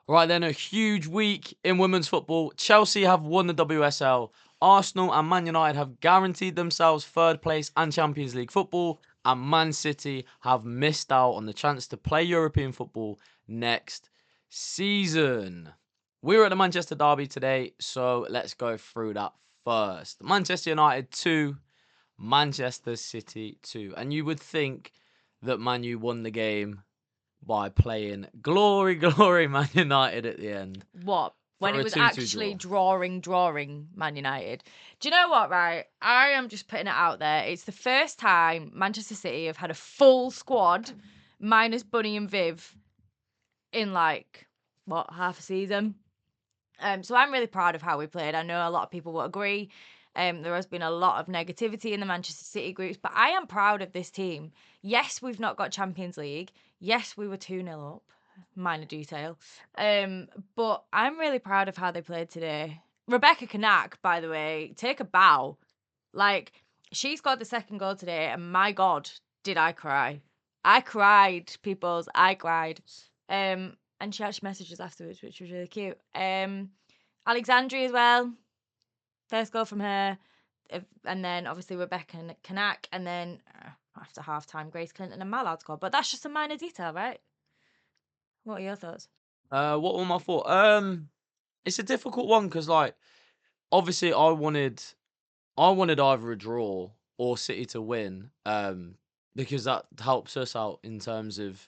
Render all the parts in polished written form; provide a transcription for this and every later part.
Right then, a huge week in women's football. Chelsea have won the WSL. Arsenal and Man United have guaranteed themselves third place and Champions League football. And Man City have missed out on the chance to play European football next season. We were at the Manchester Derby today, so let's go through that first. Manchester United 2, Manchester City 2. And you would think that Man U won the game by playing glory, glory Man United at the end. What? When For it a was 2-2 actually draw. drawing Man United. Do you know what, right? I am just putting it out there. It's the first time Manchester City have had a full squad, minus Bunny and Viv, in half a season? So I'm really proud of how we played. I know a lot of people will agree. There has been a lot of negativity in the Manchester City groups, but I am proud of this team. Yes, we've not got Champions League. Yes, we were 2-0 up. Minor detail. But I'm really proud of how they played today. Rebecca Kanak, by the way, take a bow. Like, she scored the second goal today, and my God, did I cry. I cried, peoples. I cried. And she actually messaged us afterwards, which was really cute. Alexandria as well. First goal from her. And then obviously Rebecca Kanak. And then after half time, Grace Clinton and Mallard scored. But that's just a minor detail, right? What are your thoughts? What were my thoughts? It's a difficult one because, like, obviously, I wanted either a draw or City to win, because that helps us out in terms of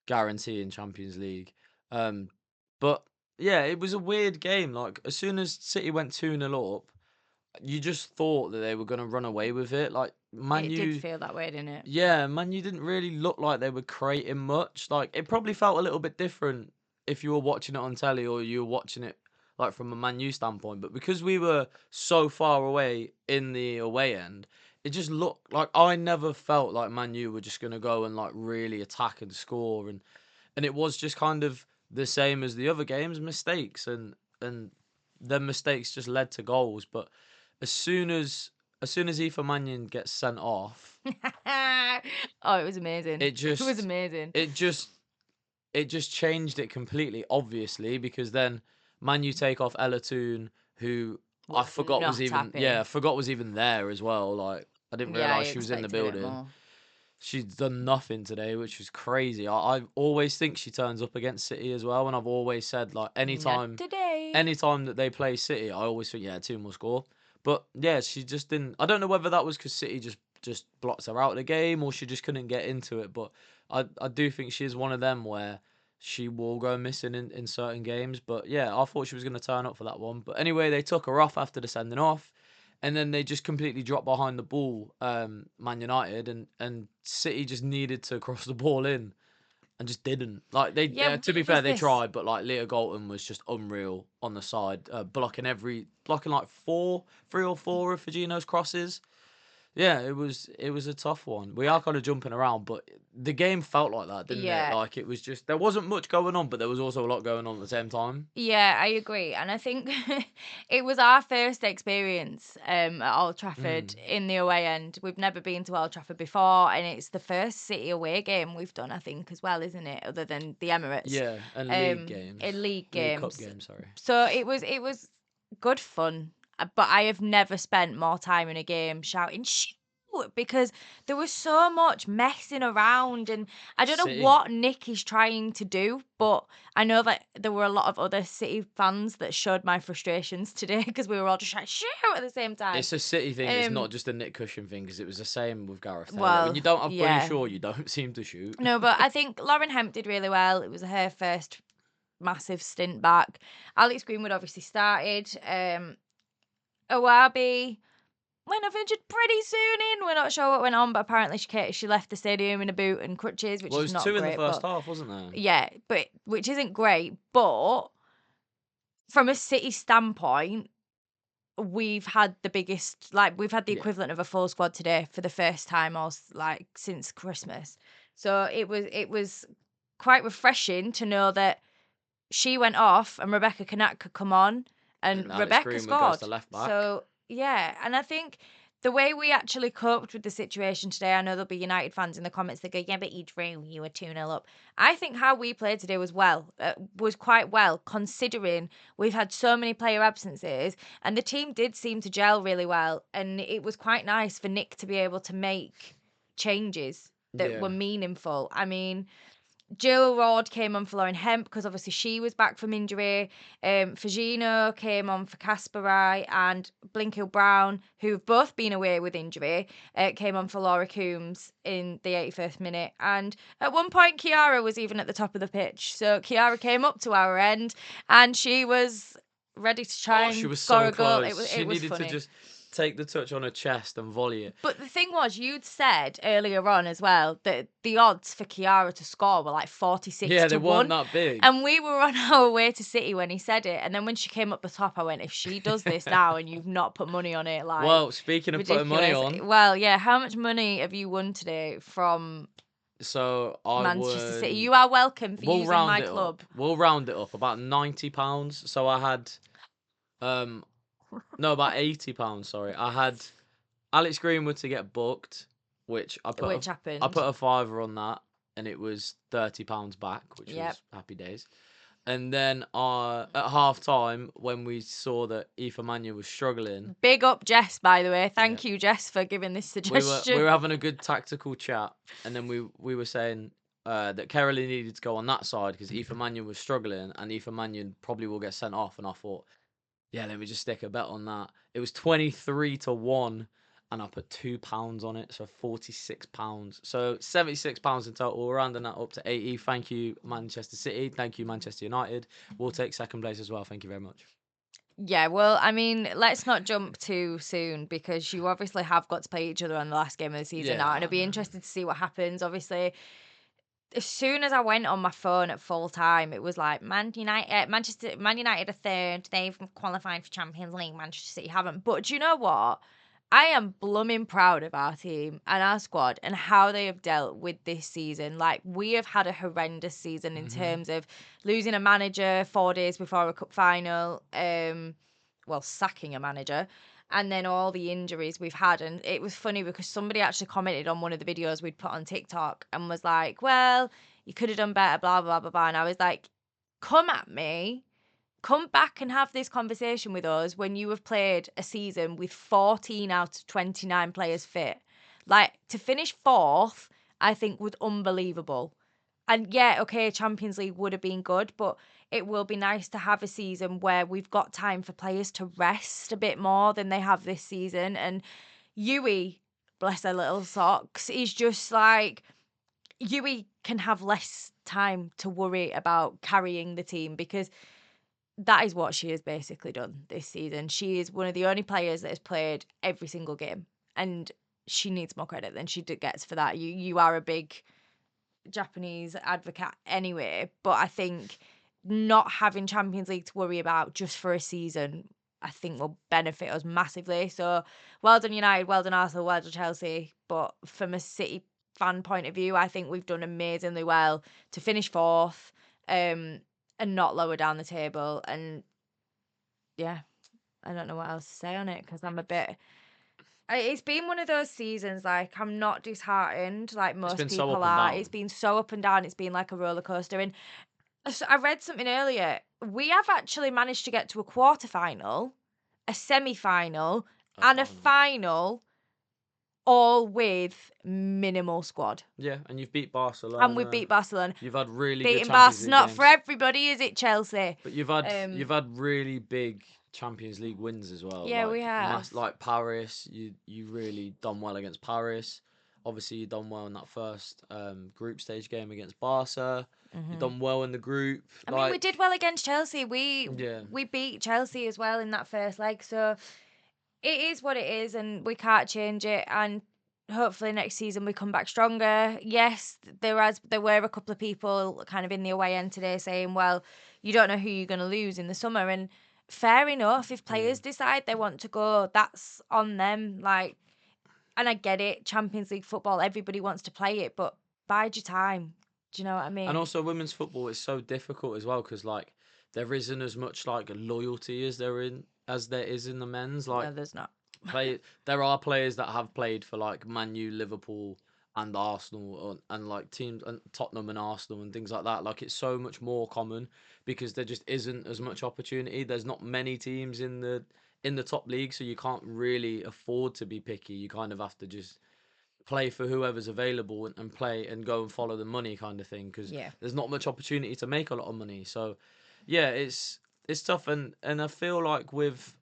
guaranteeing Champions League. But yeah, it was a weird game. Like, as soon as City went 2-0 up, you just thought that they were gonna run away with it. Like, Man It did U. feel that way, didn't it? Yeah, Man U didn't really look like they were creating much. Like, it probably felt a little bit different if you were watching it on telly or you were watching it like from a Man U standpoint. But because we were so far away in the away end, it just looked like I never felt like Man U were just gonna go and like really attack and score, and it was just kind of the same as the other games, mistakes, and then mistakes just led to goals. But as soon as Aoife Mannion gets sent off, Oh, it was amazing. it It was just amazing. it just it just changed it completely, obviously, because then Man U take off Ella Toon, who I Was forgot was not even happy. I forgot was even there as well. Like, I didn't Yeah, I realise she was in the expected a bit building. more. She's done nothing today, which was crazy. I always think she turns up against City as well, and I've always said, like, Not today. anytime that they play City, I always think, yeah, Toon will score. But yeah, she just didn't. I don't know whether that was because City just blocked her out of the game, or she just couldn't get into it. But I do think she is one of them where she will go missing in certain games. But yeah, I thought she was going to turn up for that one. But anyway, they took her off after the sending off, and then they just completely dropped behind the ball, Man United, and City just needed to cross the ball in and just didn't. Like, they, Yeah, to be what fair, was they this? tried, but like Leah Galton was just unreal on the side, blocking like three or four of Fagino's crosses. Yeah, it was a tough one. We are kind of jumping around, but the game felt like that, didn't it? Yeah, Like, it was just there wasn't much going on, but there was also a lot going on at the same time. yeah, I agree. And I think it was our first experience at Old Trafford Mm. in the away end. We've never been to Old Trafford before, and it's the first City away game we've done, I think, as well, isn't it? Other than the Emirates, Yeah, and league in games, league League Cup games. games. Sorry. So it was good fun. But I have never spent more time in a game shouting shoot, because there was so much messing around, and I don't know City. what Nick is trying to do, but I know that there were a lot of other City fans that showed my frustrations today because we were all just trying to shoot at the same time. It's a City thing. It's Um, not just a Nick Cushion thing, because it was the same with Gareth Taylor. When well, you don't have Bunny yeah. Shaw, you don't seem to shoot. No, but I think Lauren Hemp did really well. It was her first massive stint back. Alex Greenwood obviously started. Owabi went off injured pretty soon in. We're not sure what went on, but apparently she left the stadium in a boot and crutches, which Well, it is was not two in the great. first But half, wasn't there? yeah, but which isn't great. But from a City standpoint, we've had the biggest, we've had the Yeah. equivalent of a full squad today for the first time, since Christmas. So it was quite refreshing to know that she went off and Rebecca Kanak could come on, and And Alex Rebecca Greenwood goes to scored. left back. So yeah, and I think the way we actually coped with the situation today, I know there'll be United fans in the comments that go, yeah, but you drew, you were 2-0 up. I think how we played today was quite well, considering we've had so many player absences, and the team did seem to gel really well, and it was quite nice for Nick to be able to make changes that were meaningful. I mean, Jill Rod came on for Lauren Hemp because obviously she was back from injury. Fagino came on for Kasparai, and Blinkill Brown, who've both been away with injury, came on for Laura Coombs in the 81st minute. And at one point, Kiara was even at the top of the pitch. So Kiara came up to our end and she was ready to try and she was score so a goal. close. She It was needed funny. to just take the touch on her chest and volley it. But the thing was, you'd said earlier on as well that the odds for Kiara to score were like 46 to 1. Yeah, they weren't that big. And we were on our way to City when he said it. And then when she came up the top, I went, if she does this now and you've not put money on it, like, well, speaking of ridiculous. putting money on, Well, yeah, how much money have you won today from so I Manchester won, City? You are welcome for using my it club. Up. We'll round it up, about £90. So I had, no, about £80. Sorry, I had Alex Greenwood to get booked, which happened. I put a fiver on that, and it was £30 back, which was happy days. And then at half time, when we saw that Aoife Mannion was struggling, big up Jess, by the way. Thank you, Jess, for giving this suggestion. We were having a good tactical chat, and then we were saying that Kerrilee needed to go on that side because Aoife Mannion was struggling, and Aoife Mannion probably will get sent off. And I thought, yeah, let me just stick a bet on that. It was 23 to 1. And I put £2 on it, so £46. So £76 in total. We're rounding that up to 80. Thank you, Manchester City. Thank you, Manchester United. We'll take second place as well. Thank you very much. Yeah, well, I mean, let's not jump too soon because you obviously have got to play each other on the last game of the season now, and I'll be interested to see what happens. Obviously, as soon as I went on my phone at full time, it was like Man United are third. They've qualified for Champions League. Manchester City haven't. But do you know what? I am blooming proud of our team and our squad and how they have dealt with this season. Like, we have had a horrendous season in terms of losing a manager 4 days before a cup final, sacking a manager, and then all the injuries we've had. And it was funny because somebody actually commented on one of the videos we'd put on TikTok and was like, well, you could have done better, blah, blah, blah, blah. And I was like, come at me. Come back and have this conversation with us when you have played a season with 14 out of 29 players fit. Like, to finish fourth, I think was unbelievable. And yeah, okay, Champions League would have been good, but it will be nice to have a season where we've got time for players to rest a bit more than they have this season. And Yui, bless her little socks, is just like, Yui can have less time to worry about carrying the team because that is what she has basically done this season. She is one of the only players that has played every single game, and she needs more credit than she gets for that. You are a big Japanese advocate anyway, but I think not having Champions League to worry about just for a season, I think will benefit us massively. So well done United, well done Arsenal, well done Chelsea. But from a City fan point of view, I think we've done amazingly well to finish fourth. And not lower down the table. And yeah, I don't know what else to say on it because I'm a bit. It's been one of those seasons, like, I'm not disheartened like most people are. It's been so up and down. It's been like a roller coaster. And so I read something earlier. We have actually managed to get to a quarterfinal, a semi-final, and a final, all with minimal squad. Yeah, and you've beat Barcelona. And we beat Barcelona. You've had really beating good Champions League not games. For everybody, is it, Chelsea? But you've had really big Champions League wins as well. Yeah, we have. Like Paris, you really done well against Paris. Obviously, you done well in that first group stage game against Barca. You done well in the group. I mean, we did well against Chelsea. We beat Chelsea as well in that first leg. So it is what it is, and we can't change it. And hopefully next season we come back stronger. Yes, there were a couple of people kind of in the away end today saying, well, you don't know who you're going to lose in the summer. And fair enough. If players decide they want to go, that's on them. Like, and I get it. Champions League football, everybody wants to play it, but bide your time. Do you know what I mean? And also, women's football is so difficult as well because like there isn't as much like loyalty as there is in the men's. Like, no, there's not. There are players that have played for like Man U, Liverpool, and Arsenal, and like teams and Tottenham and Arsenal and things like that. Like it's so much more common because there just isn't as much opportunity. There's not many teams in the top league, so you can't really afford to be picky. You kind of have to just play for whoever's available and play and go and follow the money kind of thing because Yeah. there's not much opportunity to make a lot of money. So yeah, it's tough and I feel like with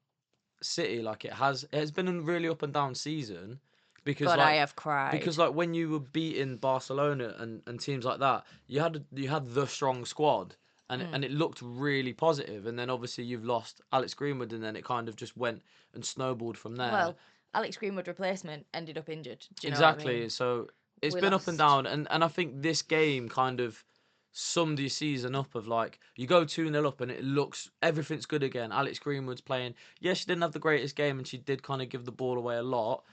City, like it's been a really up and down season because God, I have cried. when you were beating Barcelona and teams like that, you had the strong squad and it looked really positive, and then obviously you've lost Alex Greenwood, and then it kind of just went and snowballed from there. Well, Alex Greenwood replacement ended up injured. Do you know what I Exactly. mean? So it's We been up and lost. down, and I think this game kind of summed your season up of like you go 2-0 up and it looks everything's good again. Alex Greenwood's playing. Yeah, she didn't have the greatest game and she did kind of give the ball away a lot.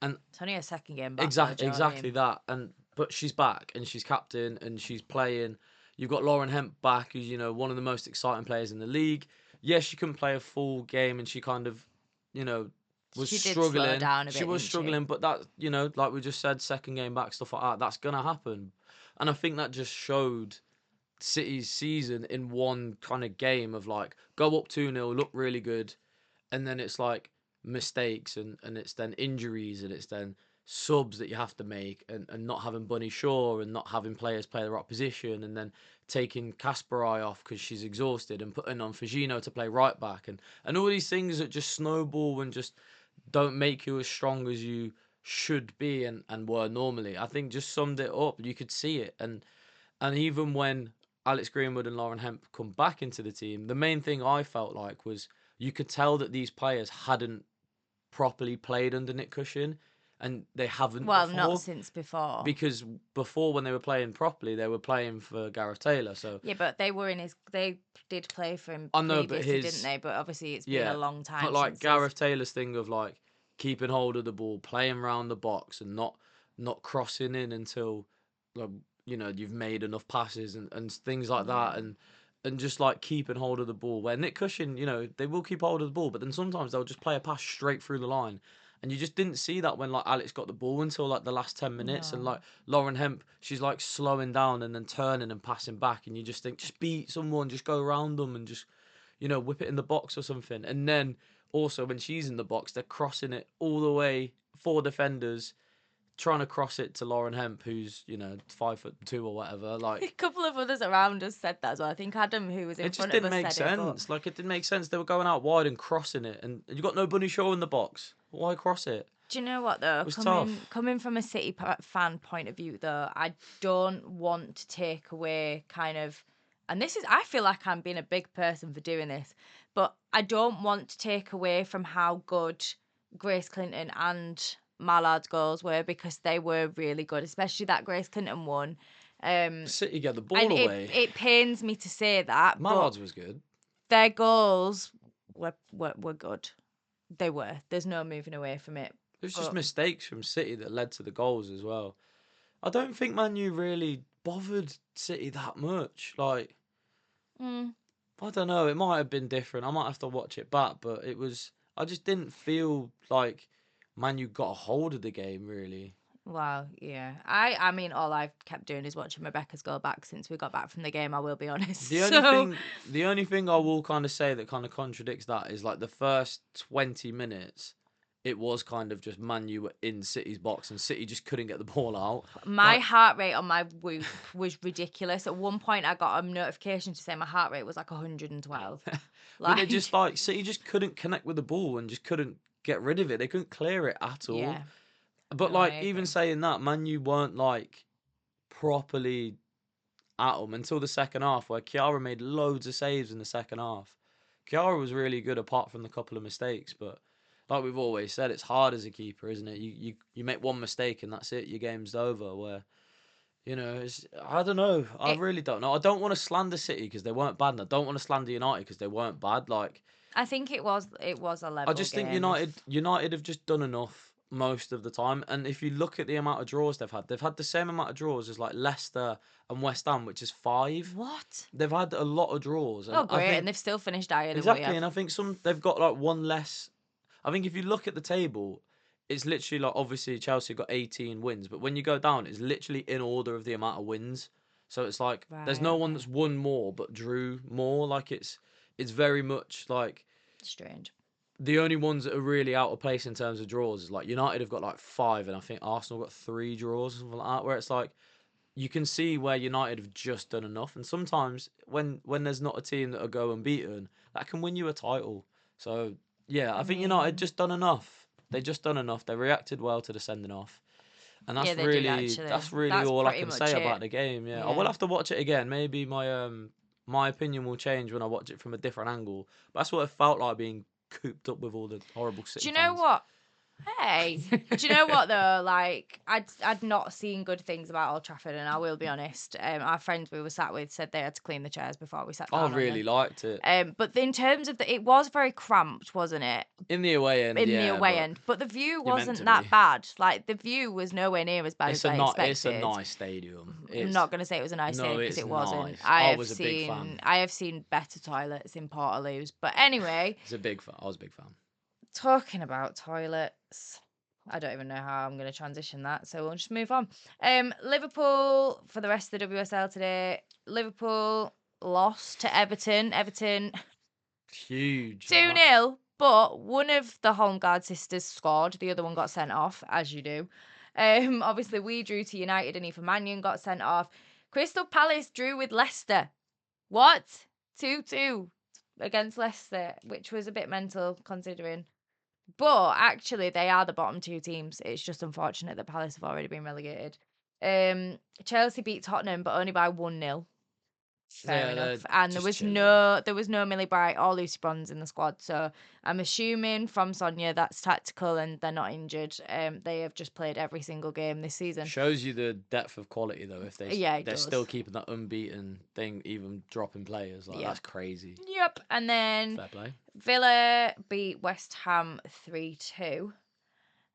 And It's only a second game back, though, do you know what I exactly mean? that. And but she's back and she's captain and she's playing. You've got Lauren Hemp back, who's one of the most exciting players in the league. Yes, she couldn't play a full game and she kind of, you know, was She did slow struggling. down a She bit, was didn't she? struggling, but that, like we just said, second game back, stuff like that, that's gonna happen. And I think that just showed City's season in one kind of game of like go up 2-0, look really good, and then it's like mistakes and it's then injuries and it's then subs that you have to make and not having Bunny Shaw and not having players play the right position and then taking Kasparai off because she's exhausted and putting on Fagino to play right back and all these things that just snowball and just don't make you as strong as you should be and were normally. I think just summed it up. You could see it and even when Alex Greenwood and Lauren Hemp come back into the team, the main thing I felt like was you could tell that these players hadn't properly played under Nick Cushion, and they haven't Well, not before since before. because before when they were playing properly, they were playing for Gareth Taylor. So Yeah, but they were in his. They did play for him I know, but previously, didn't his they? But obviously, it's been a yeah, long but time like since they've. Gareth Taylor's thing of like keeping hold of the ball, playing around the box, and not crossing in until like, you've made enough passes and things like that, Yeah. and just like keeping hold of the ball. Where Nick Cushion, they will keep hold of the ball, but then sometimes they'll just play a pass straight through the line. And you just didn't see that when like Alex got the ball until like the last 10 minutes, and No. like Lauren Hemp, she's like slowing down and then turning and passing back, and you just think just beat someone, just go around them and just whip it in the box or something. And then also when she's in the box, they're crossing it all the way, four defenders trying to cross it to Lauren Hemp, who's 5'2" or whatever. A Like couple of others around us said that as well. I think Adam, who was in it just front of didn't us, make said it. But sense. Like it didn't make sense. They were going out wide and crossing it, and you got no Bunny Shaw in the box. Why cross it? do you know what though? It was Coming tough. coming from a City fan point of view, though, I don't want to take away kind of. And this is, I feel like I'm being a big person for doing this, but I don't want to take away from how good Grace Clinton and Mallard's goals were because they were really good, especially that Grace Clinton one. City get the And ball it away. it pains me to say that, but Mallard's was good. their goals were good. They were. There's no moving away from it. It was just But mistakes from City that led to the goals as well. I don't think Man U really bothered City that much. Like mm, I don't know. It might have been different. I might have to watch it back, but it was. I just didn't feel like Man U got a hold of the game really. wow, yeah. I mean, all I've kept doing is watching Rebecca's go back since we got back from the game. I will be honest. The only So thing, the only thing I will kind of say that kind of contradicts that is like the first 20 minutes, it was kind of just Man U were in City's box and City just couldn't get the ball out. my Like, heart rate on my Whoop was ridiculous. At one point, I got a notification to say my heart rate was like 112. but they just Like, like City just couldn't connect with the ball and just couldn't get rid of it. They couldn't clear it at all. yeah, But no, I like even agree. saying that, Man U weren't like properly at them until the second half, where Kiara made loads of saves in the second half. Kiara was really good, apart from the couple of mistakes. But like we've always said, it's hard as a keeper, isn't it? You make one mistake and that's it. Your game's over. Where I don't know. I It, really don't know. I don't want to slander City because they weren't bad, and I don't want to slander United because they weren't bad. Like I think it was a I level just think game. United have just done enough most of the time. And if you look at the amount of draws they've had the same amount of draws as like Leicester and West Ham, which is 5. What? They've had a lot of draws, and Oh, I great, and think they've still finished higher than we exactly, have. and I think they've got like one less. I think if you look at the table, it's literally like obviously Chelsea got 18 wins, but when you go down, it's literally in order of the amount of wins. So it's like there's Right, no one okay. that's won more but drew more. Like it's very much like Strange. the only ones that are really out of place in terms of draws is like United have got like 5, and I think Arsenal got 3 draws or something like that. Where it's like you can see where United have just done enough, and sometimes when there's not a team that are go unbeaten, that can win you a title. So yeah, I I think United mean, just done enough. They just done enough. They reacted well to the sending off, and yeah, that's they did really actually. that's really That's all I pretty can much say about it. the game. Yeah, I will Yeah. have to watch it again. Maybe my opinion will change when I watch it from a different angle. But that's what it felt like being cooped up with all the horrible Do City you know fans. what? Hey, do you know what though? Like, I'd not seen good things about Old Trafford, and I will be honest. Our friends we were sat with said they had to clean the chairs before we sat I down on really them. liked it But in terms of it was very cramped, wasn't it? in the away end, In the yeah, away but end, but the view you're meant wasn't to that be. bad. Like the view was nowhere near as bad as I It's a expected. nice stadium. I'm not gonna say it was a nice No, stadium because it's it wasn't. nice. I was a big fan. I have seen better toilets in Portaloos. But anyway, It's a big fan. I was a big fan. talking about toilets, I don't even know how I'm going to transition that, so we'll just move on. Liverpool for the rest of the WSL today. Liverpool lost to Everton. Everton Huge. 2-0, but one of the home guard sisters scored. The other one got sent off, as you do. Obviously, we drew to United and Aoife Mannion got sent off. Crystal Palace drew with Leicester. What? 2-2 against Leicester, which was a bit mental considering. But actually, they are the bottom 2 teams. It's just unfortunate that Palace have already been relegated. Chelsea beat Tottenham, but only by 1-0. Fair Yeah, they're enough. And just chilling. there was no Millie Bright or Lucy Bronze in the squad. So I'm assuming from Sonia that's tactical and they're not injured. They have just played every single game this season. Shows you the depth of quality though. If Yeah, it they're does. still keeping that unbeaten thing, even dropping players, like Yeah. that's crazy. Yep. And then Fair play. Villa beat West Ham 3-2.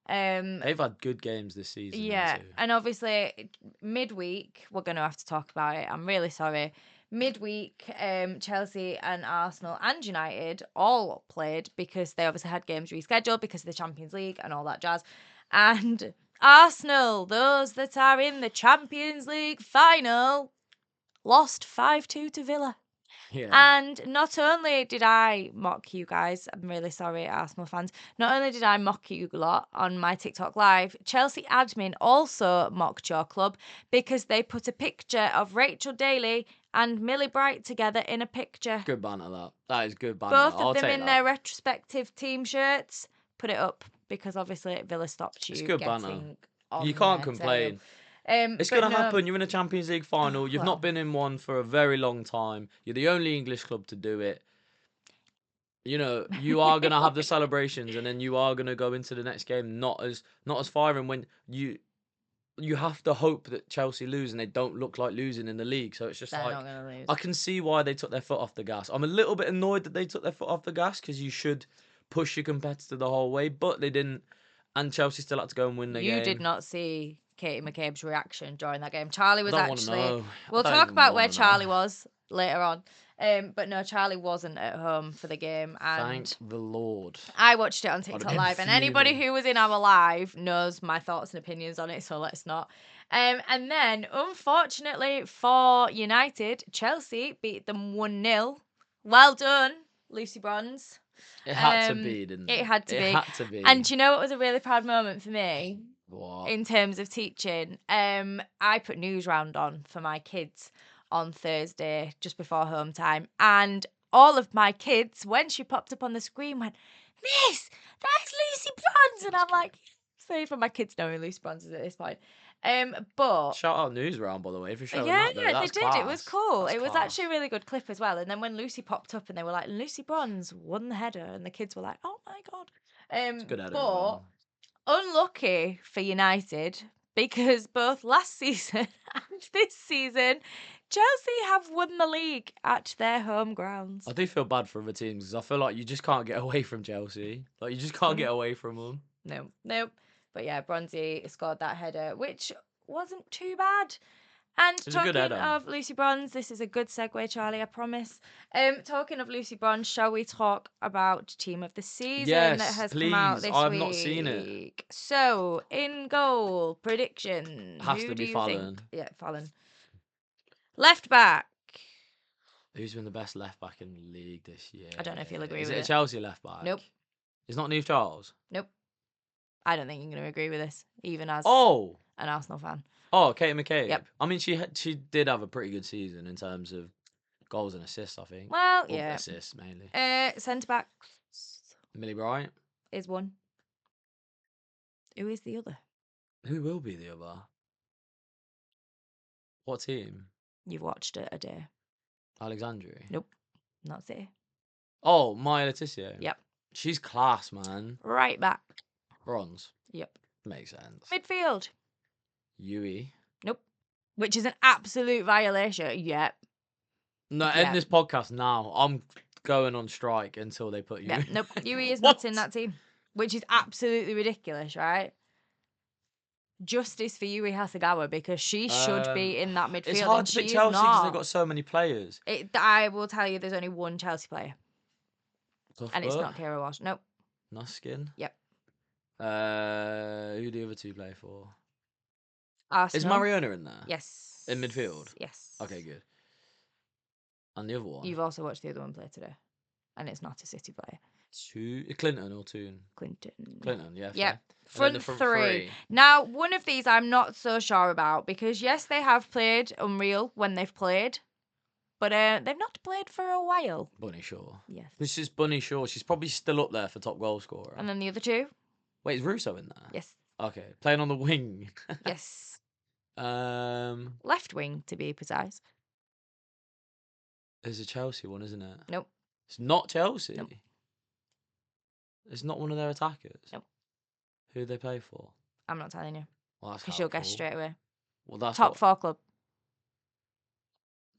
They've had good games this season. Yeah, and obviously midweek we're going to have to talk about it. I'm really sorry. Midweek, Chelsea and Arsenal and United all played because they obviously had games rescheduled because of the Champions League and all that jazz. And Arsenal, those that are in the Champions League final, lost 5-2 to Villa. Yeah. And not only did I mock you guys, I'm really sorry, Arsenal fans. Not only did I mock you a lot on my TikTok live, Chelsea admin also mocked your club because they put a picture of Rachel Daly and Millie Bright together in a picture. Good banter that. That is good banter. Both I'll of them take in that. their respective team shirts. Put it up because obviously Villa stopped It's you good banter. getting on You can't their complain. tail. It's But going to no, happen. You're in a Champions League final. You've well. not been in one for a very long time. You're the only English club to do it. You know, you are going to have the celebrations, and then you are going to go into the next game not as firing. When you have to hope that Chelsea lose, and they don't look like losing in the league. So it's just They're like not going to lose. I can see why they took their foot off the gas. I'm a little bit annoyed that they took their foot off the gas because you should push your competitor the whole way, but they didn't, and Chelsea still had to go and win the game. You did not see Katie McCabe's reaction during that game. Charlie was I don't want to actually. know. We'll I don't talk even about where wanna know. Charlie was later on. But no, Charlie wasn't at home for the game, and Thank the Lord. I watched it on I'd have TikTok been Live. And anybody fuming. who was in our live knows my thoughts and opinions on it, so let's not. And then, unfortunately for United, Chelsea beat them 1-0. Well done, Lucy Bronze. It had to be, didn't it? It had to be. It had to be. And do you know what was a really proud moment for me? What? In terms of teaching, I put news round on for my kids on Thursday just before home time, and all of my kids, when she popped up on the screen, went, "Miss, that's Lucy Bronze," and I'm like, "Sorry for my kids knowing Lucy Bronze is at this point." But Shout out news round, by the way, for showing yeah, that though. That's they did. class. It was cool. That's It was class. actually a really good clip as well. And then when Lucy popped up and they were like, "Lucy Bronze won the header," and the kids were like, "Oh my god!" It's good header as But well. unlucky for United because both last season and this season, Chelsea have won the league at their home grounds. I do feel bad for other teams because I feel like you just can't get away from Chelsea. Like you just can't get away from them. No. But yeah, Bronzy scored that header, which wasn't too bad. And It's a good talking header. of Lucy Bronze, this is a good segue, Charlie, I promise. Talking of Lucy Bronze, shall we talk about Team of the Season that Yes, has come out please. this I've week? not seen it. So, in goal, prediction. Has Who to do be you Fallon. think? Yeah, Fallon. Left back. Who's been the best left back in the league this year? I don't know if you'll agree Is with it a it. Chelsea left back? Nope. It's not Neve Charles. Nope. I don't think you're going to agree with this, even as Oh, an Arsenal fan. Kate McCabe. Yep. I mean, she did have a pretty good season in terms of goals and assists, I think. Well, Or yeah. assists mainly. Centre back Millie Bryant. is one. Who is the other? Who will be the other? What team? You've watched it a day. Alexandria. Nope. Not City. Oh, Maya Letitia. Yep. She's class, man. Right back. Bronze. Yep. Makes sense. Midfield. Yui. Nope. Which is an absolute violation. Yep. No, Yeah. in this podcast now, I'm going on strike until they put Yui. Yep. Nope. Yui is What? not in that team. Which is absolutely ridiculous, right? Justice for Yui Hasagawa because she should be in that midfield. It's hard and to she pick is Chelsea because not. they've got so many players. I will tell you, there's only one Chelsea player, Tough and it's book. not Kira Walsh. Nope. Nuskin. Yep. Who do the other two play for? Arsenal. Is Mariona in there? Yes. In midfield? Yes. Okay, good. And the other one? You've also watched the other one play today, and it's not a City player. Clinton or Toon? Clinton. Clinton, yeah. Yep. Fair. And then Front the three. Now, one of these I'm not so sure about because, yes, they have played Unreal when they've played, but they've not played for a while. Bunny Shaw. Yes. This is Bunny Shaw. She's probably still up there for top goal scorer. And then the other two? Wait, is Russo in there? Yes. Okay, playing on the wing. Yes. Left wing, to be precise. There's a Chelsea one, isn't it? Nope. It's not Chelsea. Nope. It's not one of their attackers. Nope. Who they play for? I'm not telling you Well, that's because you'll guess helpful. straight away. Well, that's Top what... four club.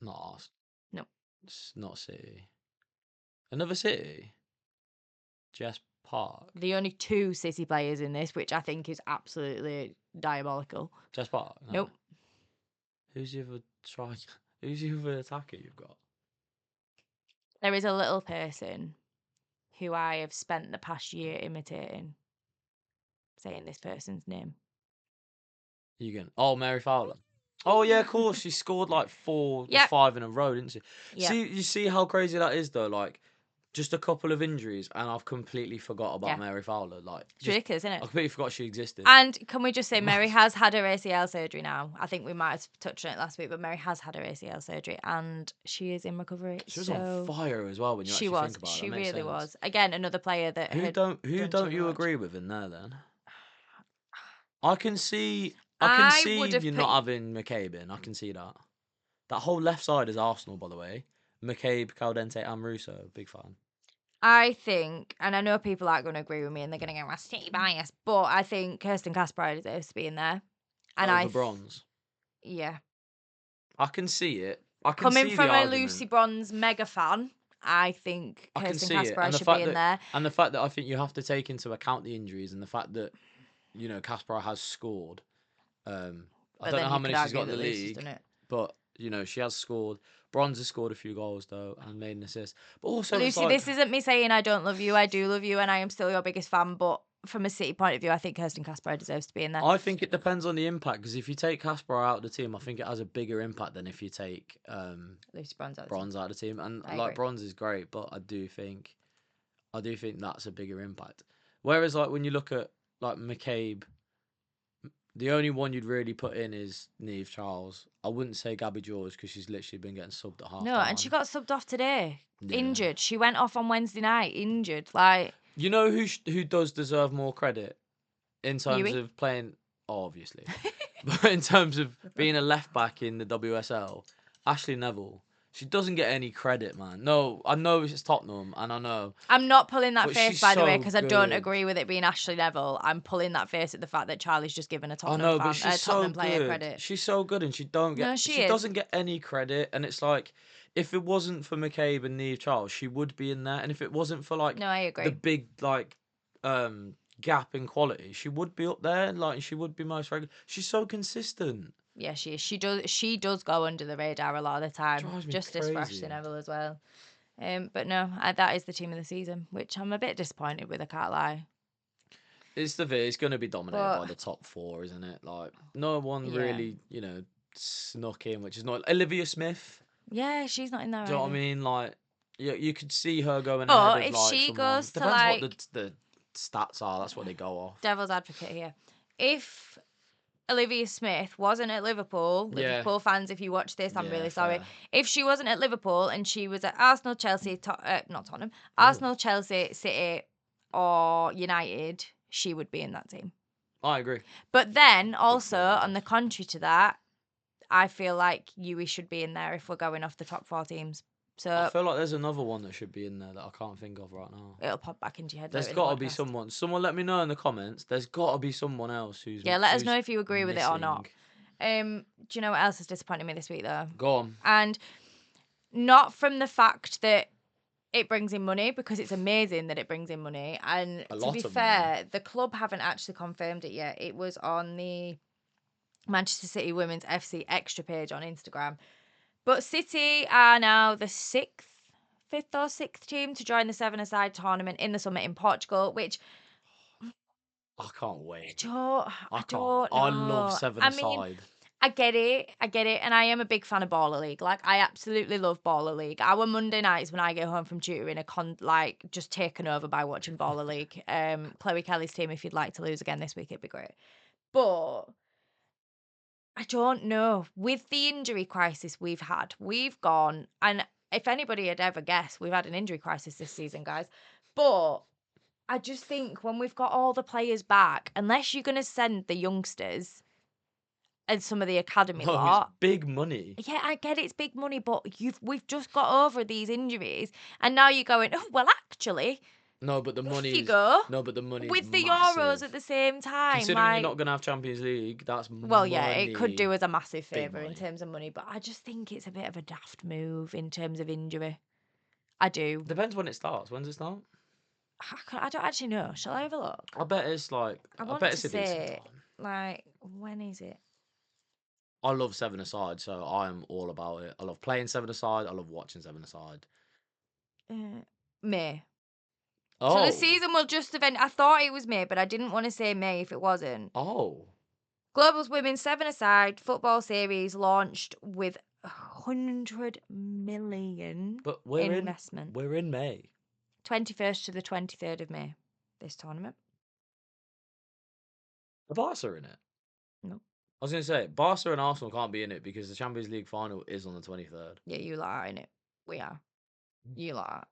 Not Arsenal. No. It's not City. Another City. Jess Park. The only two City players in this, which I think is absolutely diabolical. Jess Park. No. Nope. Who's the other striker? Who's the other attacker you've got? There is a little person who I have spent the past year imitating, saying this person's name. Mary Fowler. Oh yeah, of course. She scored like 4 or 5 in a row, didn't she? Yep. See, you see how crazy that is though. Like, just a couple of injuries, and I've completely forgot about Mary Fowler. Like, It's ridiculous, isn't it? I completely forgot she existed. And can we just say Mary has had her ACL surgery now? I think we might have touched on it last week, but Mary has had her ACL surgery and she is in recovery. She was on fire as well when you actually think about it. She That makes really sense. was. Again, another player that Who don't you agree with in there then? I can see you not having McCabe in. I can see that. That whole left side is Arsenal, by the way. McCabe, Caldente, and Russo. Big fan. I think, and I know people aren't going to agree with me and they're going to get my City bias, but I think Kirsten Kasper deserves to be in there. And Over Bronze. Yeah. I can see it. Coming see from the a argument. Lucy Bronze mega fan, I think Kirsten Kasper should be in there. And the fact that I think you have to take into account the injuries and the fact that, Kasper has scored. I don't know how many she's got in the league, but, she has scored. Bronze has scored a few goals, though, and made an assist. But also, Lucy, this isn't me saying I don't love you. I do love you, and I am still your biggest fan, but from a City point of view, I think Kirsten Kasper deserves to be in there. I think it depends on the impact, because if you take Kasper out of the team, I think it has a bigger impact than if you take Lucy Bronze out of the team. And Bronze is great, but I do think that's a bigger impact. Whereas when you look at McCabe, the only one you'd really put in is Neve Charles. I wouldn't say Gabby George because she's literally been getting subbed at half. No, and she got subbed off today. Yeah. Injured. She went off on Wednesday night injured. You know who does deserve more credit in terms of playing? Oh, obviously, but in terms of being a left back in the WSL, Ashley Neville. She doesn't get any credit, man. No, I know it's Tottenham, and I know. I'm not pulling that face, by the way, because I don't good. agree with it being Ashley Neville. I'm pulling that face at the fact that Charlie's just given a Tottenham, but she's Tottenham so player good. credit. She's so good, and she doesn't get any credit. And it's like, if it wasn't for McCabe and Neve Charles, she would be in there. And if it wasn't for No, I agree. the big gap in quality, she would be up there. She would be most regular. She's so consistent. Yeah, she is. She does go under the radar a lot of the time. Drives me Just as fresh as crazy. Neville as well. But no, that is the team of the season, which I'm a bit disappointed with. I can't lie. It's going to be dominated by But the top four, isn't it? Like no one yeah, really, snuck in, which is not Olivia Smith. yeah, she's not in there Do you know what I either. mean? Like, you could see her going ahead But of if like she someone. goes to Depends what like the stats are. That's what they go off. devil's advocate here, if Olivia Smith wasn't at Liverpool, Yeah, Liverpool fans, if you watch this, I'm yeah, really sorry. fair. If she wasn't at Liverpool and she was at Arsenal, Chelsea, not Tottenham, Ooh, Arsenal, Chelsea, City, or United, she would be in that team. I agree. But then Big also, four on the contrary to that, I feel like Yui should be in there if we're going off the top 4 teams. I So feel like there's another one that should be in there that I can't think of right now. it'll pop back into your head There's later in the got to be podcast. someone. Someone let me know in the comments. There's got to be someone else who's Yeah, let us who's know if you agree with it or not. missing. Do you know what else has disappointed me this week though? Go on. And not from the fact that it brings in money, because it's amazing that it brings in money. And A to lot be of fair, the club haven't actually confirmed it yet. It was on the Manchester City Women's FC Extra page on Instagram. But City are now the fifth or sixth team to join the seven-a-side tournament in the summit in Portugal, which I can't wait. I can't. don't I love know. seven I mean, aside. I get it, and I am a big fan of Baller League. Like, I absolutely love Baller League. Our Monday nights when I get home from tutoring are just taken over by watching Baller League. Chloe Kelly's team, if you'd like to lose again this week, it'd be great. But I don't know. With the injury crisis we've had, we've gone, and if anybody had ever guessed, we've had an injury crisis this season, guys. But I just think when we've got all the players back, unless you're going to send the youngsters and some of the academy No, it's lot. big money. Yeah, I get it's big money, but we've just got over these injuries, and now you're going, oh well, actually, No, but the off money you is go no, but the money is with the Euros massive. at the same time. Considering you're Like, not gonna have Champions League, that's well, yeah, it could do money. us a massive Big favour in money. terms of money, but I just think it's a bit of a daft move in terms of injury. I do. Depends when it starts. When does it start? I don't actually know. Shall I have a look? I bet it's like. I I want bet to it's a decent say, time. like, when is it? I love seven aside, so I am all about it. I love playing seven aside. I love watching seven aside. May. So the Oh, season will just event. I thought it was May, but I didn't want to say May if it wasn't. oh. Global's Women's Seven-a-Side football series launched with 100 million But investment. We're in May. 21st to the 23rd of May, this tournament. The Barca in it. No. I was gonna say Barca and Arsenal can't be in it because the Champions League final is on the 23rd. Yeah, you lot are in it. We are. You lot are.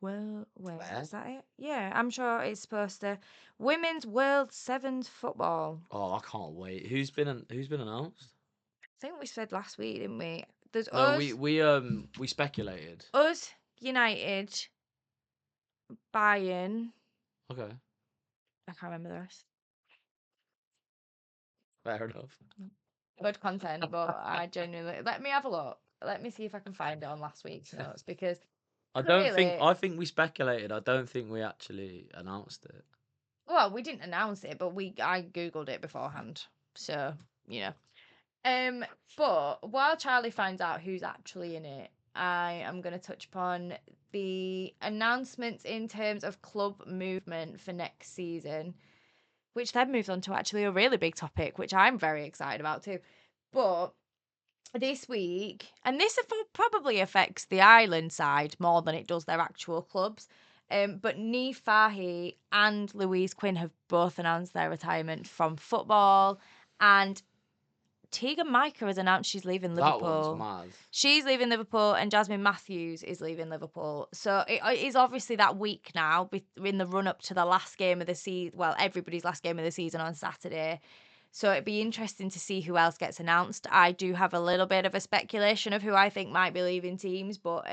Well, wait, Where? is that it? Yeah, I'm sure it's supposed to. Women's World Sevens football. Oh, I can't wait. Who's been announced? I think we said last week, didn't we? There's No, us, we speculated. United, Bayern. Okay, I can't remember the rest. fair enough. Good content, but I genuinely let me have a look. Let me see if I can find it on last week's notes, because I don't think clearly, I think we speculated. I don't think we actually announced it. well, we didn't announce it, but I googled it beforehand, so you know. But while Charlie finds out who's actually in it, I am going to touch upon the announcements in terms of club movement for next season, which then moves on to actually a really big topic, which I'm very excited about too. But this week, and this probably affects the island side more than it does their actual clubs. But Niamh Fahey and Louise Quinn have both announced their retirement from football, and Tegan Micah has announced she's leaving That one's Liverpool. mad. She's leaving Liverpool, and Jasmine Matthews is leaving Liverpool. So it is obviously that week now, in the run up to the last game of the season. Well, everybody's last game of the season on Saturday. So it'd be interesting to see who else gets announced. I do have a little bit of a speculation of who I think might be leaving teams, but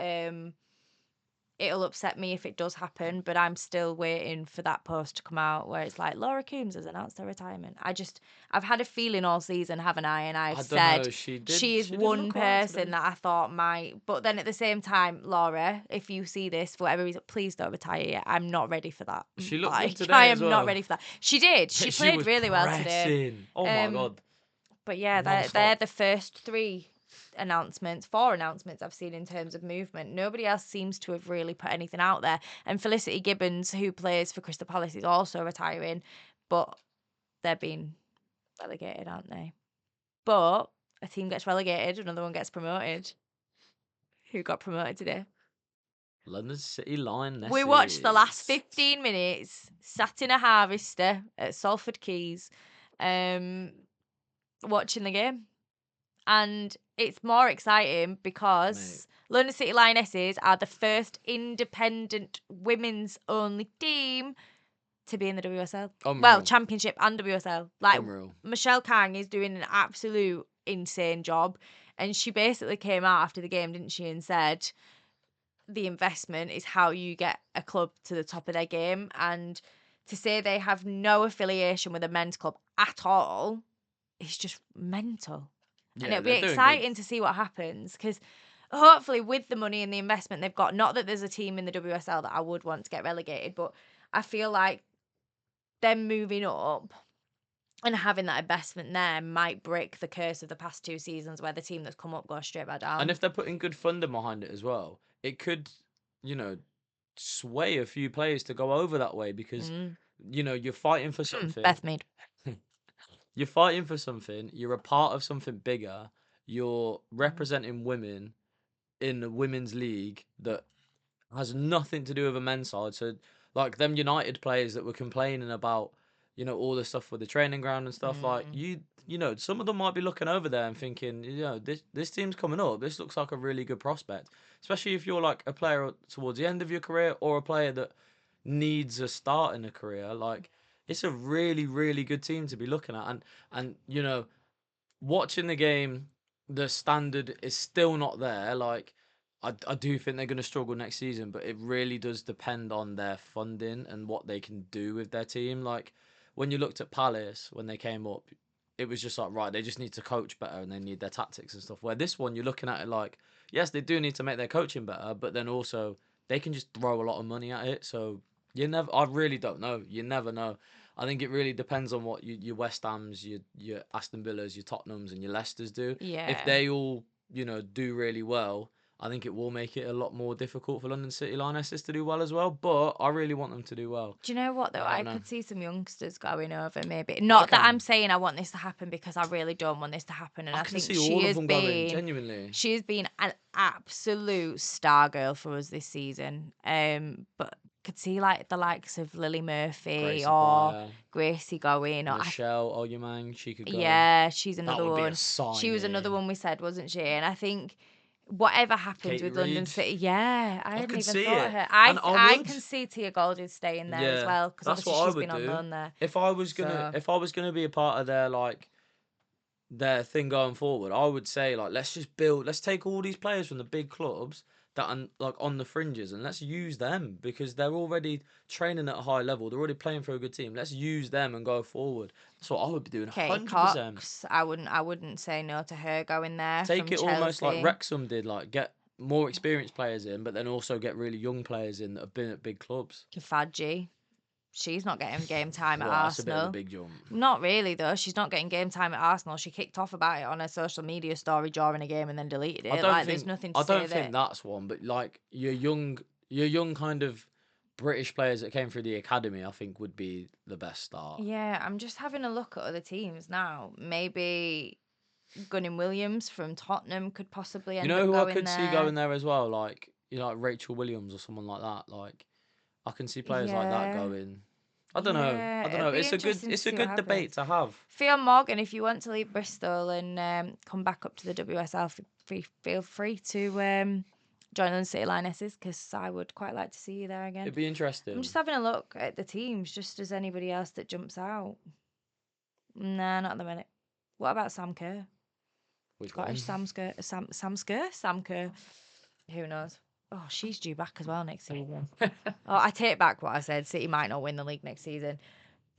it'll upset me if it does happen. But I'm still waiting for that post to come out where it's like Laura Coombs has announced her retirement. I've had a feeling all season, haven't I? And I've I don't said know. She is did one look alright person today. that I thought might. But then at the same time, Laura, if you see this for whatever reason, please don't retire yet. I'm not ready for that. She looked Like, good today I as am not well. ready for that. She did. She played was really well today. pressing. Oh my god. But yeah, they're the first four announcements I've seen in terms of movement. Nobody else seems to have really put anything out there. And Felicity Gibbons, who plays for Crystal Palace, is also retiring, but they're being relegated, aren't they? But a team gets relegated, another one gets promoted. Who got promoted today? London City Lionesses. We watched the last 15 minutes, sat in a harvester at Salford Quays, watching the game. And it's more exciting because London City Lionesses are the first independent women's only team to be in the WSL. Unreal. Well, Championship and WSL. Like, Unreal. Michelle Kang is doing an absolute insane job. And she basically came out after the game, didn't she, and said the investment is how you get a club to the top of their game. And to say they have no affiliation with a men's club at all is just mental. Yeah, and it'll be they're doing exciting good. to see what happens, because hopefully with the money and the investment they've got, not that there's a team in the WSL that I would want to get relegated, but I feel like them moving up and having that investment there might break the curse of the past 2 seasons where the team that's come up goes straight back down. And if they're putting good funding behind it as well, it could, sway a few players to go over that way because, you're fighting for something. Beth Mead. You're fighting for something. You're a part of something bigger. You're representing women in a women's league that has nothing to do with a men's side. So, like them United players that were complaining about, all the stuff with the training ground and stuff. Like some of them might be looking over there and thinking, this team's coming up. This looks like a really good prospect, especially if you're like a player towards the end of your career or a player that needs a start in a career. Like, it's a really, really good team to be looking at, and watching the game, the standard is still not there. Like, I do think they're going to struggle next season, but it really does depend on their funding and what they can do with their team. Like, when you looked at Palace when they came up, it was just like, right, they just need to coach better and they need their tactics and stuff. Where this one, you're looking at it like, yes, they do need to make their coaching better, but then also they can just throw a lot of money at it. So I really don't know. You never know. I think it really depends on what your West Hams, your Aston Villas, your Tottenhams, and your Leicesters do. Yeah. If they all, do really well, I think it will make it a lot more difficult for London City Lionesses to do well as well. But I really want them to do well. Do you know what, though? I I don't know. could see some youngsters going over, maybe. Not that can. I'm saying I want this to happen, because I really don't want this to happen. And I can think see she all of has them going, been genuinely. She has been an absolute star girl for us this season. But could see like the likes of Lily Murphy Gracie or Pryor, Gracie going. Or Michelle Oyemang, she could go. yeah, she's another would be a one. She was another signing. one we said, wasn't she? And I think whatever happens Katie with London Reid. City, yeah, I hadn't could even see thought it. of her. And I would. can see Tia Golding staying there as Yeah, well, because that's obviously what I she's would been on do. loan there. If I was gonna be a part of their thing going forward, I would say, like, let's take all these players from the big clubs that are like on the fringes and let's use them because they're already training at a high level. They're already playing for a good team. Let's use them and go forward. That's what I would be doing. Katie 100%. Cox, I wouldn't say no to her going there Take from it almost like Chelsea. Wrexham did, like get more experienced players in, but then also get really young players in that have been at big clubs. Kafadji. She's not getting game time at Well, that's a bit of a Arsenal. big jump. Not really, though. She's not getting game time at Arsenal. She kicked off about it on her social media story during a game and then deleted it. There's nothing to I say don't think that's one, but like your young kind of British players that came through the academy, I think would be the best start. Yeah, I'm just having a look at other teams now. Maybe Gunning Williams from Tottenham could possibly end You know up who I going could there. see going there as well, like like Rachel Williams or someone like that. Like I can see players like that Yeah. going. I don't know. Yeah, I don't it'd know. be It's a interesting to it's a see what good debate to have. Fionn Morgan, if you want to leave Bristol and come back up to the WSL, feel free to join the City Lionesses, because I would quite like to see you there again. It'd be interesting. I'm just having a look at the teams, just as anybody else that jumps out. Nah, not at the minute. What about Sam Kerr? Which one? Scottish Sam Kerr. Who knows? Oh, she's due back as well next season. I take back what I said. City might not win the league next season.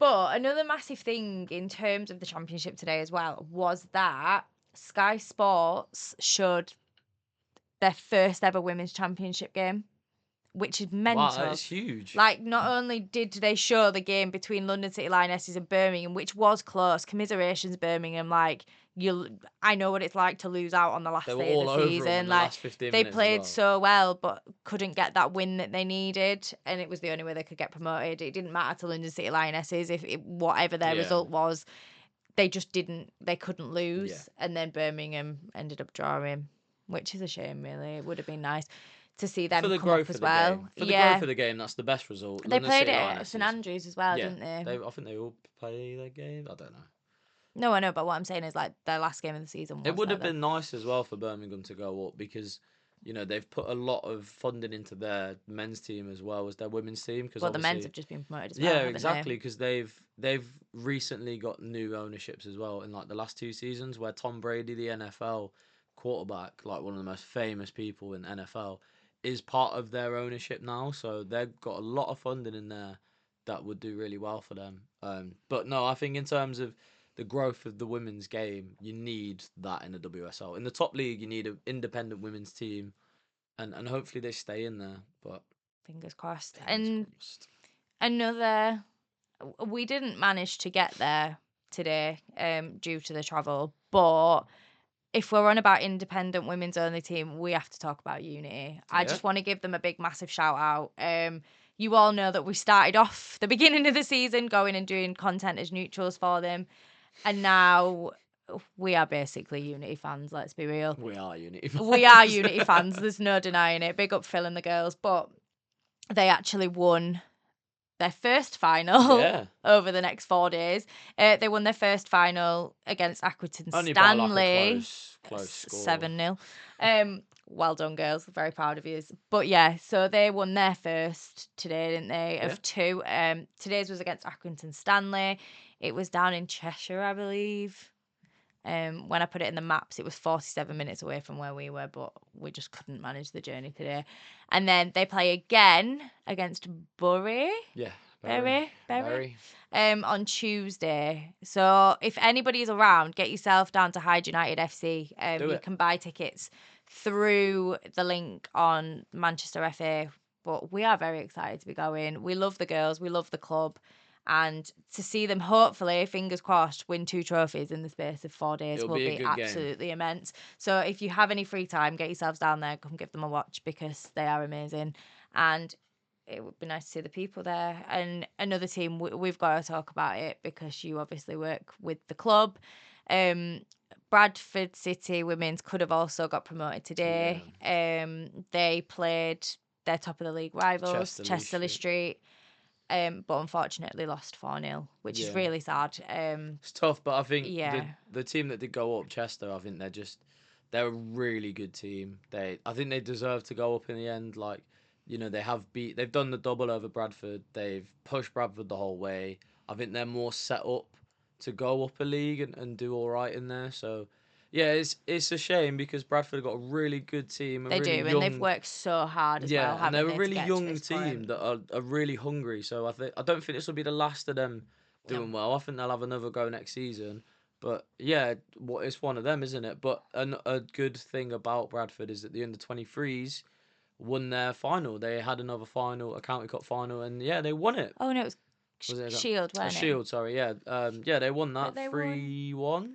But another massive thing in terms of the Championship today as well was that Sky Sports showed their first ever Women's Championship game, which is Wow, mental. that is huge. Like, not only did they show the game between London City Lionesses and Birmingham, which was close, commiserations Birmingham, like, I know what it's like to lose out on the last They were day of all the over them season. in the Like, last 15 they minutes as played well. so well, but couldn't get that win that they needed, and it was the only way they could get promoted. It didn't matter to London City Lionesses if whatever their result was, they couldn't lose, and then Birmingham ended up drawing, which is a shame, really. It would have been nice to see them For the come up growth as of the well. game. For the growth of the game, that's the best result. They London played City it at Lionesses. St Andrews as well, didn't they? I think they all play their games. I don't know. No, I know, but what I'm saying is, like, their last game of the season was It would there, have been nice as well for Birmingham to go up because, you know, they've put a lot of funding into their men's team as well as their women's team. Cause well, the men's obviously- have just been promoted as well, yeah, haven't exactly. Because they've recently got new ownerships as well in like the last 2 seasons, where Tom Brady, the NFL quarterback, like one of the most famous people in NFL, is part of their ownership now. So they've got a lot of funding in there that would do really well for them. But no, I think in terms of the growth of the women's game, you need that in the WSL. In the top league, you need an independent women's team, and hopefully they stay in there. But Fingers crossed. fingers crossed. Another, we didn't manage to get there today due to the travel, but if we're on about independent women's only team, we have to talk about Unity. I just want to give them a big, massive shout out. You all know that we started off the beginning of the season going and doing content as neutrals for them, and now we are basically Unity fans. Let's be real. We are Unity fans. We are Unity fans. There's no denying it. Big up Phil and the girls, but they actually won their first final over the next 4 days. They won their first final against Accrington Only Stanley. by like a close score. 7-0. Well done, girls. Very proud of you. But yeah, so they won their first today, didn't they? Of 2. Today's was against Accrington Stanley. It was down in Cheshire, I believe. When I put it in the maps, it was 47 minutes away from where we were, but we just couldn't manage the journey today. And then they play again against Bury. Yeah, Bury. Bury. On Tuesday. So if anybody is around, get yourself down to Hyde United FC. You can buy tickets through the link on Manchester FA. But we are very excited to be going. We love the girls. We love the club. And to see them, hopefully, fingers crossed, win 2 trophies in the space of 4 days will be absolutely immense. So if you have any free time, get yourselves down there, come give them a watch because they are amazing. And it would be nice to see the people there. And another team, we've got to talk about it because you obviously work with the club. Bradford City Women's could have also got promoted today. Yeah. They played their top of the league rivals, Chester Lee Street. But unfortunately lost 4-0, which is really sad. It's tough, but I think the team that did go up, Chester, I think they're a really good team. I think they deserve to go up in the end. Like, you know, they've done the double over Bradford. They've pushed Bradford the whole way. I think they're more set up to go up a league and do all right in there. So yeah, it's a shame because Bradford have got a really good team. They do, and they've worked so hard as well. Yeah, and they're a really young team that are really hungry. So I don't think this will be the last of them doing well. I think they'll have another go next season. But yeah, it's one of them, isn't it? But a good thing about Bradford is that the under-23s won their final. They had another final, a county cup final, and yeah, they won it. Oh no, it was Shield, wasn't it? Shield, sorry, yeah, they won that 3-1.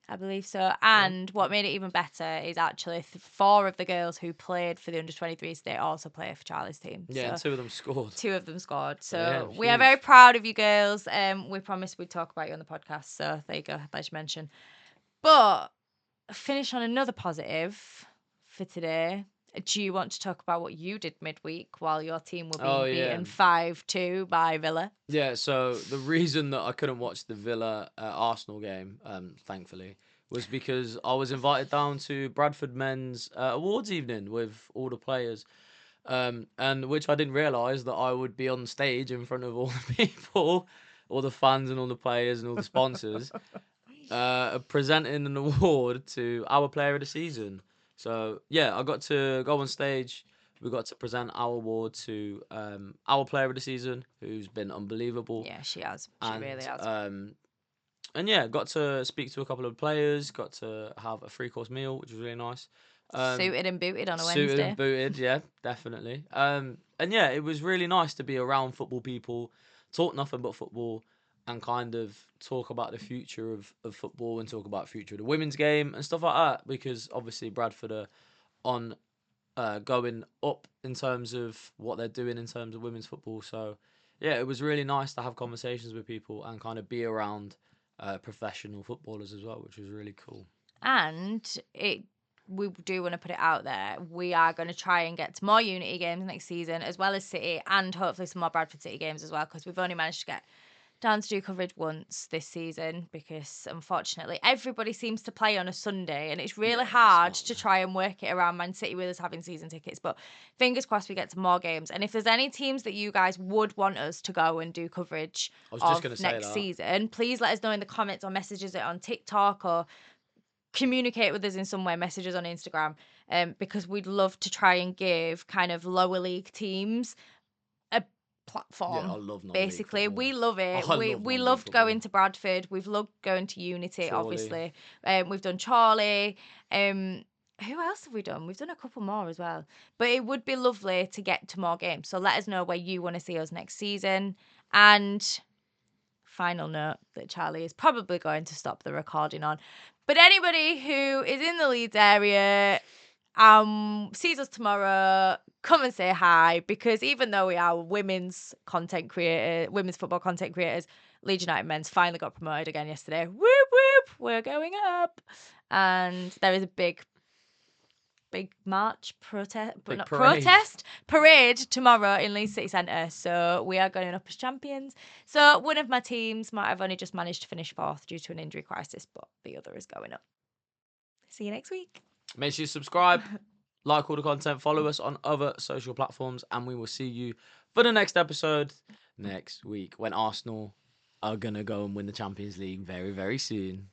I believe so. And what made it even better is actually 4 of the girls who played for the under-23s, they also play for Charlie's team. Yeah, and 2 of them scored. 2 of them scored. So we are very proud of you girls. We promised we'd talk about you on the podcast. So there you go, as you mentioned. But finish on another positive for today. Do you want to talk about what you did midweek while your team were being beaten 5-2 by Villa? Yeah, so the reason that I couldn't watch the Villa Arsenal game, thankfully, was because I was invited down to Bradford Men's awards evening with all the players, and which I didn't realise that I would be on stage in front of all the people, all the fans and all the players and all the sponsors, presenting an award to our player of the season. So yeah, I got to go on stage. We got to present our award to our player of the season, who's been unbelievable. Yeah, she has. She really has. And yeah, got to speak to a couple of players. Got to have a 3-course meal, which was really nice. Suited and booted on a Suited Wednesday. and booted, yeah, definitely. And yeah, it was really nice to be around football people, talk nothing but football, and kind of talk about the future of football and talk about the future of the women's game and stuff like that. Because obviously Bradford are on going up in terms of what they're doing in terms of women's football. So yeah, it was really nice to have conversations with people and kind of be around professional footballers as well, which was really cool. And we do want to put it out there. We are going to try and get to more Unity games next season, as well as City, and hopefully some more Bradford City games as well, because we've only managed to get down to do coverage once this season, because unfortunately everybody seems to play on a Sunday, and it's really hard to try and work it around Man City with us having season tickets. But fingers crossed we get to more games. And if there's any teams that you guys would want us to go and do coverage I was just of gonna say next that. season, please let us know in the comments or messages it on TikTok, or communicate with us in some way, messages on Instagram, because we'd love to try and give kind of lower league teams a Yeah, I platform. love non-league Basically, football. we love it. I We love we non-league loved football. going to Bradford. We've loved going to Unity, Chorley. obviously. We've done Charlie. Who else have we done? We've done a couple more as well. But it would be lovely to get to more games. So let us know where you want to see us next season. And final note that Charlie is probably going to stop the recording on. But anybody who is in the Leeds area, sees us tomorrow, come and say hi, because even though we are women's football content creators, Leeds United men's finally got promoted again yesterday. Whoop whoop, we're going up. And there is a big march protest, but Big not parade. parade tomorrow in Leeds City Centre. So we are going up as champions. So one of my teams might have only just managed to finish fourth due to an injury crisis, but the other is going up. See you next week. Make sure you subscribe, like all the content, follow us on other social platforms, and we will see you for the next episode next week when Arsenal are gonna go and win the Champions League very, very soon.